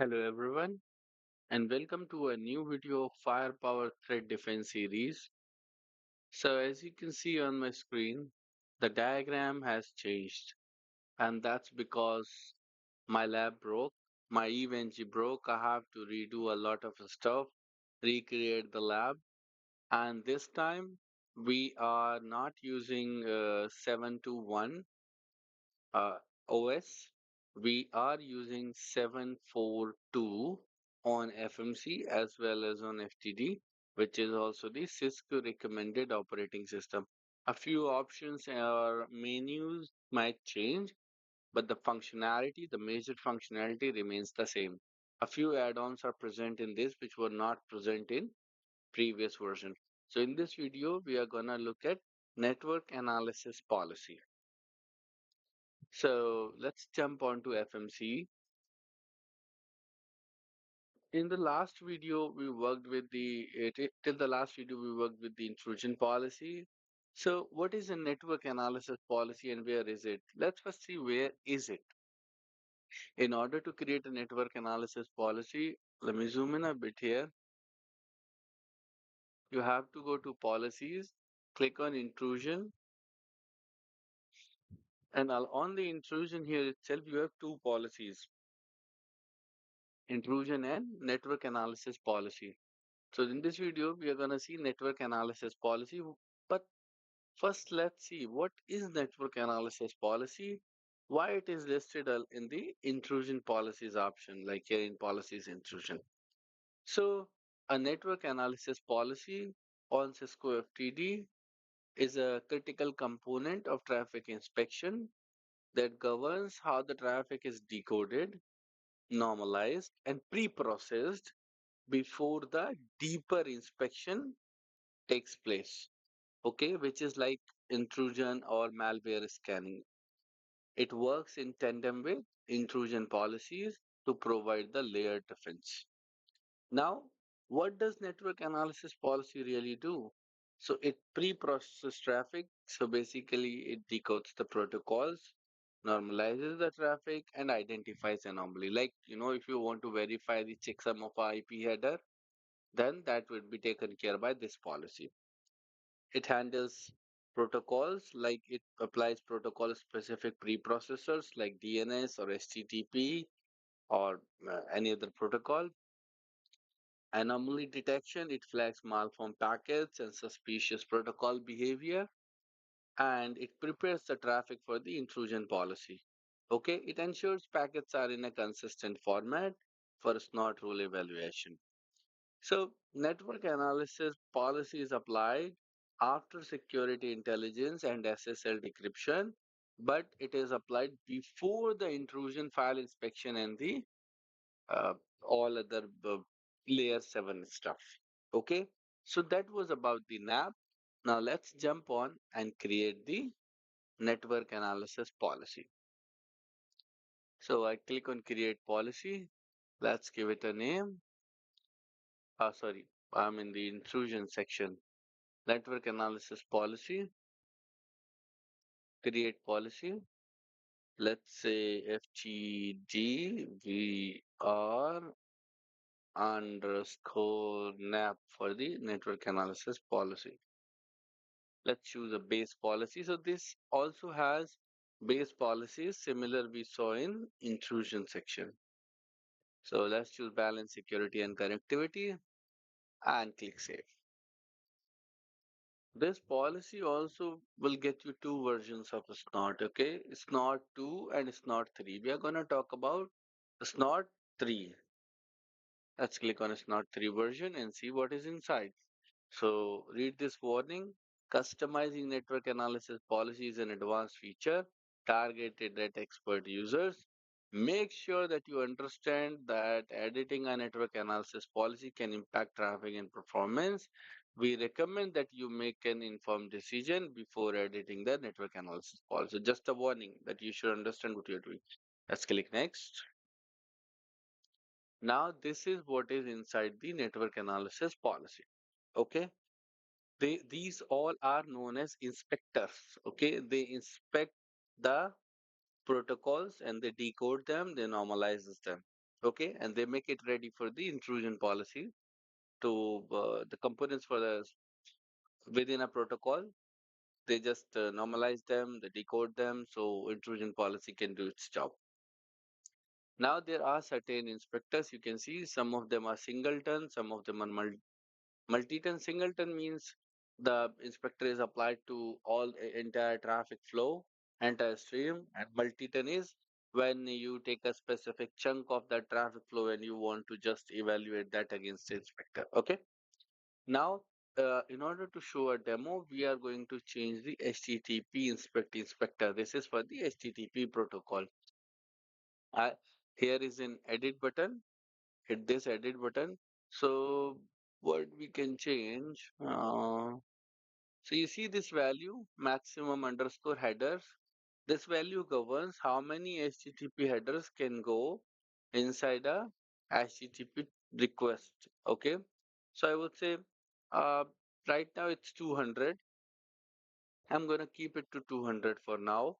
Hello everyone and welcome to a new video of Firepower Threat Defense series. So as you can see on my screen, the diagram has changed and that's because my lab broke, my EVNG broke. I have to redo a lot of stuff, recreate the lab, and this time we are not using 721 uh, OS, we are using 742 on FMC as well as on FTD, which is also the Cisco recommended operating system. A few options or menus might change, but the major functionality remains the same. A few add-ons are present in this which were not present in previous version. So in this video, we are gonna look at network analysis policy. So let's jump on to FMC. In the last video, we worked with till the last video, we worked with the intrusion policy. So what is a network analysis policy and where is it? Let's first see where is it. In order to create a network analysis policy, let me zoom in a bit here. You have to go to policies, click on intrusion, and on the intrusion here itself, you have two policies, intrusion and network analysis policy. So in this video, we are going to see network analysis policy. But first, let's see what is network analysis policy, why it is listed in the intrusion policies option, like here in policies intrusion. So a network analysis policy on Cisco FTD is a critical component of traffic inspection that governs how the traffic is decoded, normalized, and pre-processed before the deeper inspection takes place, okay, which is like intrusion or malware scanning. It works in tandem with intrusion policies to provide the layered defense. Now, what does network analysis policy really do? So it pre-processes traffic. So basically it decodes the protocols, normalizes the traffic and identifies anomaly. Like, if you want to verify the checksum of a IP header, then that would be taken care by this policy. It handles protocols, like it applies protocol specific preprocessors like DNS or HTTP or any other protocol. Anomaly detection, it flags malformed packets and suspicious protocol behavior, and it prepares the traffic for the intrusion policy. Okay, it ensures packets are in a consistent format for Snort rule evaluation. So, network analysis policy is applied after security intelligence and SSL decryption, but it is applied before the intrusion file inspection and the uh, all other layer 7 stuff. Okay, so that was about the NAP. Now let's jump on and create the network analysis policy. So I click on create policy. Let's give it a name. Sorry, I'm in the intrusion section. Network analysis policy, create policy. Let's say FTD underscore NAP for the network analysis policy. Let's choose a base policy. So this also has base policies similar we saw in intrusion section. So let's choose balance security and connectivity and click save. This policy also will get you two versions of Snort, okay? Snort 2 and Snort 3. We are going to talk about Snort 3. Let's click on Snort 3 version and see what is inside. So read this warning. Customizing network analysis policy is an advanced feature targeted at expert users. Make sure that you understand that editing a network analysis policy can impact traffic and performance. We recommend that you make an informed decision before editing the network analysis policy. Just a warning that you should understand what you're doing. Let's click next. Now, this is what is inside the network analysis policy. Okay. These all are known as inspectors. Okay, they inspect the protocols and they decode them, they normalizes them. Okay, and they make it ready for the intrusion policy to the components for the within a protocol. They just normalize them, they decode them, so intrusion policy can do its job. Now there are certain inspectors. You can see some of them are singleton, some of them are multi-ton. Singleton means the inspector is applied to all entire traffic flow, entire stream, and multi-ton is when you take a specific chunk of that traffic flow and you want to just evaluate that against the inspector. Okay. Now, in order to show a demo, we are going to change the HTTP inspector. This is for the HTTP protocol. I, Here is an edit button. Hit this edit button. So what we can change? So you see this value, maximum underscore headers. This value governs how many HTTP headers can go inside a HTTP request. Okay. So I would say uh, right now it's 200. I'm going to keep it to 200 for now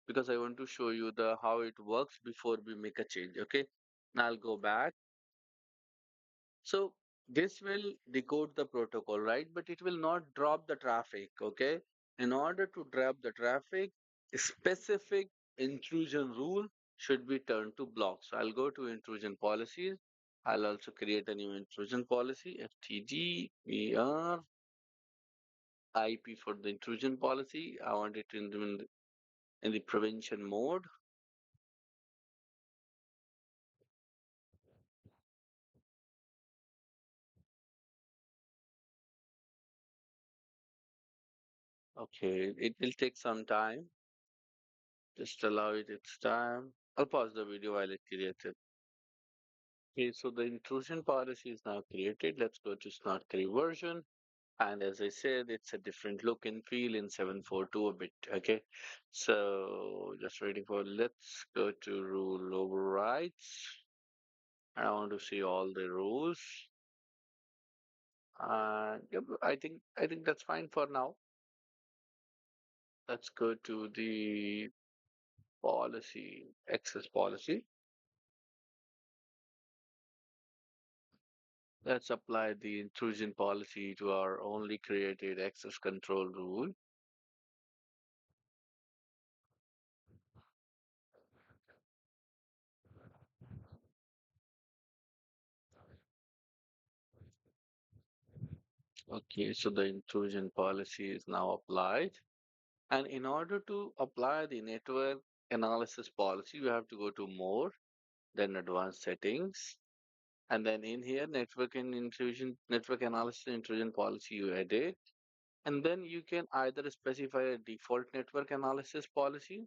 because I want to show you the how it works before we make a change. Okay. Now I'll go back. So this will decode the protocol, right? But it will not drop the traffic, okay? In order to drop the traffic, a specific intrusion rule should be turned to block. So I'll go to intrusion policies. I'll also create a new intrusion policy, FTD, IP for the intrusion policy. I want it in the prevention mode. Okay, it will take some time. Just allow it its time. I'll pause the video while it creates it. Okay, so the intrusion policy is now created. Let's go to Snort 3 version. And as I said, it's a different look and feel in 742 a bit. Okay, so just waiting for, let's go to rule overrides. I want to see all the rules. Yep, I think that's fine for now. Let's go to the policy, access policy. Let's apply the intrusion policy to our only created access control rule. Okay, so the intrusion policy is now applied. And in order to apply the network analysis policy, you have to go to more, then advanced settings. And then in here, network analysis intrusion policy, you edit. And then you can either specify a default network analysis policy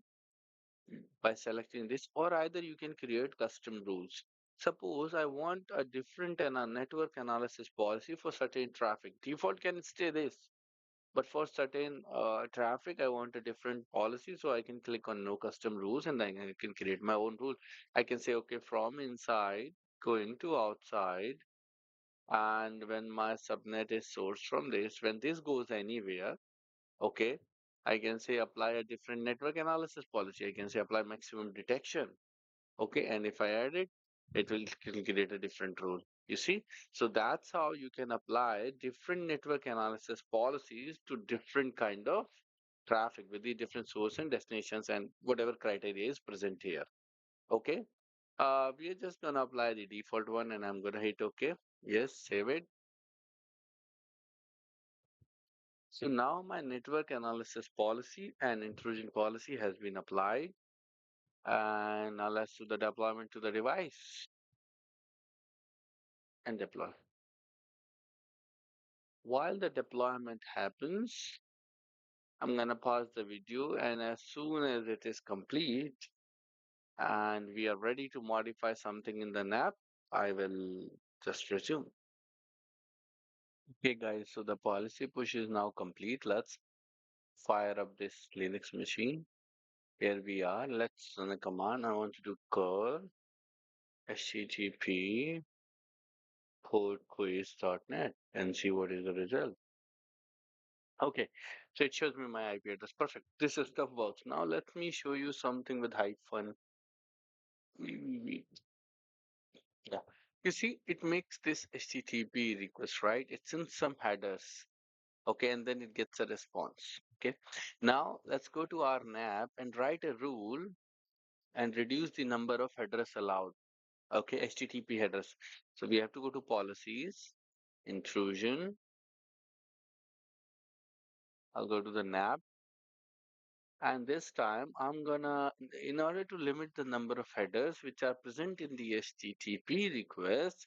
by selecting this, or either you can create custom rules. Suppose I want a different network analysis policy for certain traffic. Default can stay this, but for certain traffic, I want a different policy. So I can click on no custom rules and then I can create my own rule. I can say, okay, from inside going to outside. And when my subnet is sourced from this, when this goes anywhere, okay, I can say apply a different network analysis policy. I can say apply maximum detection. Okay, and if I add it, it will create a different rule. You see, so that's how you can apply different network analysis policies to different kind of traffic with the different source and destinations and whatever criteria is present here. Okay, we are just gonna apply the default one, and I'm gonna hit OK. Yes, save it. So now my network analysis policy and intrusion policy has been applied, and now let's do the deployment to the device and deploy. While the deployment happens, I'm gonna pause the video, and as soon as it is complete and we are ready to modify something in the NAP, I will just resume. Okay guys, so the policy push is now complete. Let's fire up this Linux machine. Here we are. Let's run a command. I want to do curl http portquiz.net and see what is the result. Okay, so it shows me my IP address. Perfect. This stuff works. Now let me show you something with hyphen. Yeah. You see, it makes this HTTP request, right? It's in some headers. Okay, and then it gets a response. Okay. Now let's go to our NAP and write a rule and reduce the number of headers allowed. Okay, HTTP headers. So we have to go to policies, intrusion. I'll go to the NAP. And this time I'm gonna, in order to limit the number of headers which are present in the HTTP request,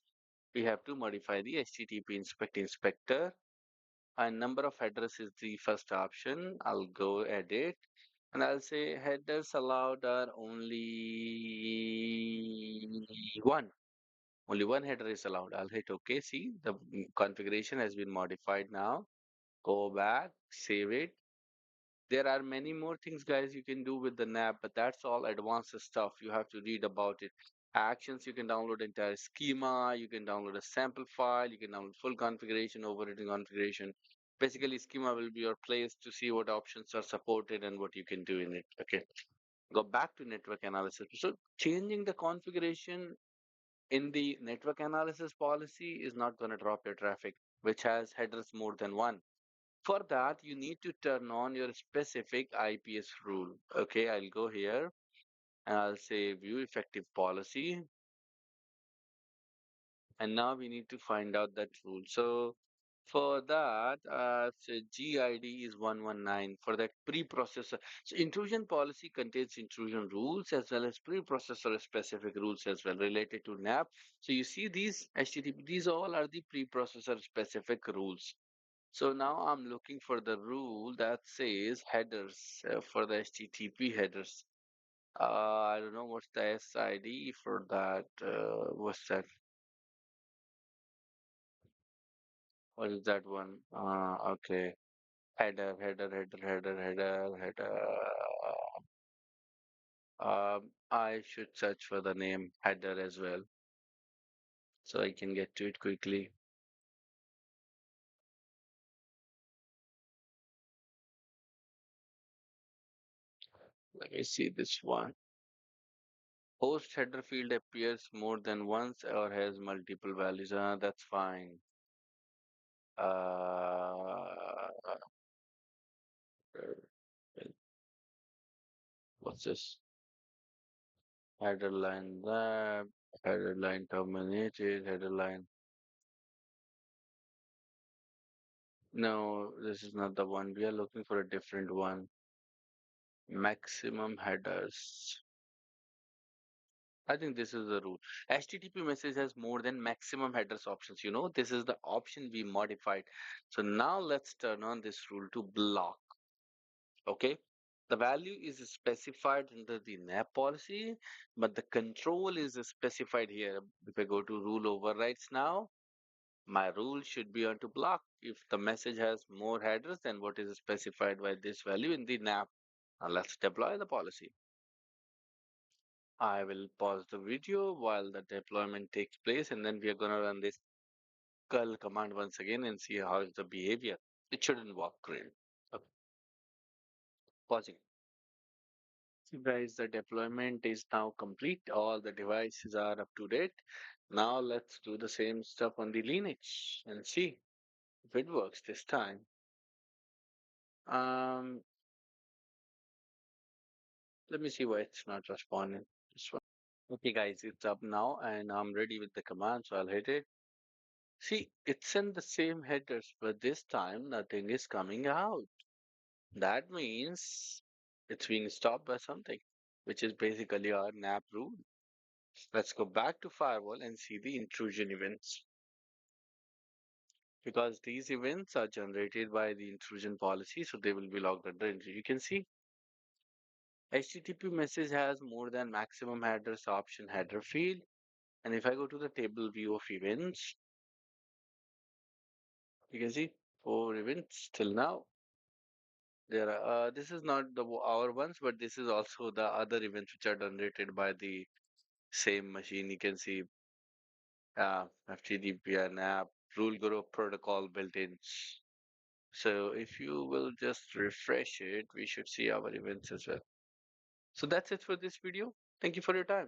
we have to modify the HTTP inspector. And number of headers is the first option. I'll go edit and I'll say headers allowed are only one. Only one header is allowed. I'll hit OK. See, the configuration has been modified now. Go back, save it. There are many more things, guys, you can do with the NAP, but that's all advanced stuff. You have to read about it. Actions, you can download entire schema, you can download a sample file, you can download full configuration, overridden configuration. Basically, schema will be your place to see what options are supported and what you can do in it. Okay. Go back to network analysis. So changing the configuration in the network analysis policy is not going to drop your traffic, which has headers more than one. For that, you need to turn on your specific IPS rule. Okay, I'll go here and I'll say view effective policy. And now we need to find out that rule. So for that, so GID is 119 for that preprocessor. So intrusion policy contains intrusion rules as well as preprocessor specific rules as well related to NAP. So you see these HTTP, these all are the preprocessor specific rules. So now I'm looking for the rule that says headers for the HTTP headers. I don't know what's the SID for that. What's that? What is that one? Okay. Header. I should search for the name header as well so I can get to it quickly. Let me see this one. Host header field appears more than once or has multiple values. That's fine. Uh, what's this? Header line that, header line terminated, header line. No, this is not the one. We are looking for a different one. Maximum headers. I think this is the rule. HTTP message has more than maximum headers options. You know, this is the option we modified. So now let's turn on this rule to block. Okay. The value is specified under the NAP policy, but the control is specified here. If I go to rule overrides now, my rule should be on to block if the message has more headers than what is specified by this value in the NAP. Now let's deploy the policy. I will pause the video while the deployment takes place, and then we are going to run this curl command once again and see how is the behavior. It shouldn't work great. Okay, pausing. So guys, the deployment is now complete. All the devices are up to date. Now let's do the same stuff on the Linux and see if it works this time. Um, Let me see why it's not responding. This one. Okay, guys, it's up now and I'm ready with the command, so I'll hit it. See, it's in the same headers, but this time nothing is coming out. That means it's being stopped by something, which is basically our NAP rule. Let's go back to firewall and see the intrusion events. Because these events are generated by the intrusion policy, so they will be logged under intrusion. You can see HTTP message has more than maximum headers option header field. And if I go to the table view of events, you can see 4 events till now. There are, this is not our ones, but this is also the other events which are generated by the same machine. You can see FTDP and app rule group protocol built in. So if you will just refresh it, we should see our events as well. So that's it for this video. Thank you for your time.